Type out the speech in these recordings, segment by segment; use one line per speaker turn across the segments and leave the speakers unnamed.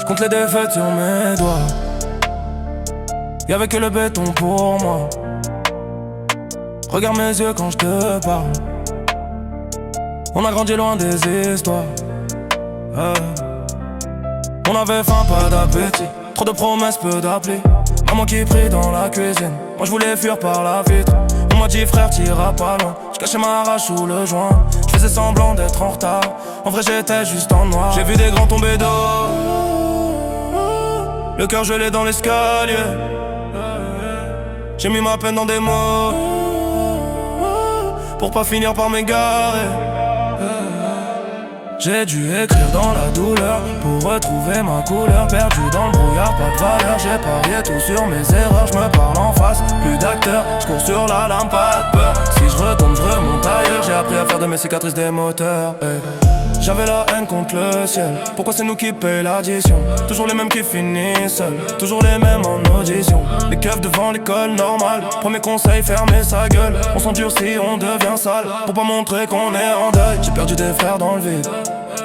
Compte les défaites sur mes doigts. Y'avait que le béton pour moi. Regarde mes yeux quand je te parle. On a grandi loin des histoires. On avait faim, pas d'appétit. Trop de promesses, peu d'applis. Maman qui prie dans la cuisine. Moi je voulais fuir par la vitre. On m'a dit frère t'iras pas loin. Je cachais ma rage sous le joint. Je faisais semblant d'être en retard. En vrai j'étais juste en noir. J'ai vu des grands tomber d'eau. Le cœur gelé dans l'escalier. J'ai mis ma peine dans des mots pour pas finir par m'égarer. J'ai dû écrire dans la douleur pour retrouver ma couleur. Perdu dans le brouillard, pas de valeur. J'ai parié tout sur mes erreurs. Je me parle en face, plus d'acteurs. Je cours sur la lampe, pas de peur. Si je retombe, je remonte ailleurs. J'ai appris à faire de mes cicatrices des moteurs. J'avais la haine contre le ciel. Pourquoi c'est nous qui payons l'addition? Toujours les mêmes qui finissent seuls. Toujours les mêmes en audition. Les keufs devant l'école normale. Premier conseil, fermer sa gueule. On s'endurcit, on devient sale. Pour pas montrer qu'on est en deuil. J'ai perdu des frères dans le vide.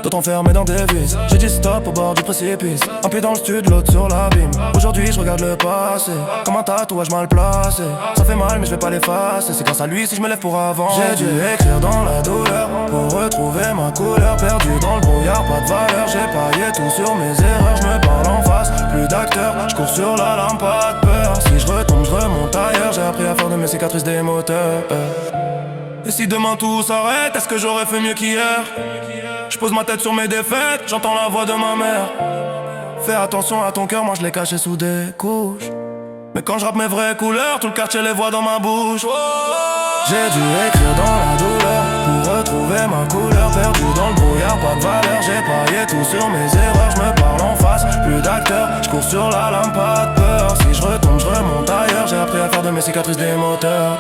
D'autres enfermés dans des vis. J'ai dit stop au bord du précipice. Un pied dans le stud, l'autre sur l'abîme. Aujourd'hui je regarde le passé comme un tatouage mal placé. Ça fait mal mais je vais pas l'effacer. C'est grâce à lui si je me lève pour avancer. J'ai dû écrire dans la douleur pour retrouver ma couleur. Perdu dans le brouillard, pas de valeur. J'ai parié tout sur mes erreurs. Je me parle en face, plus d'acteurs. Je cours sur la lampe, pas de peur. Si je retombe, je remonte ailleurs. J'ai appris à faire de mes cicatrices des moteurs. Et si demain tout s'arrête, est-ce que j'aurais fait mieux qu'hier? Je pose ma tête sur mes défaites, j'entends la voix de ma mère. Fais attention à ton cœur, moi je l'ai caché sous des couches. Mais quand je rappe mes vraies couleurs, tout le quartier les voit dans ma bouche. J'ai dû écrire dans la douleur pour retrouver ma couleur. Perdu dans le brouillard, pas de valeur. J'ai parié tout sur mes erreurs. Je me parle en face, plus d'acteurs. Je cours sur la lampe, pas de peur. Si je retombe, je remonte ailleurs. J'ai appris à faire de mes cicatrices des moteurs.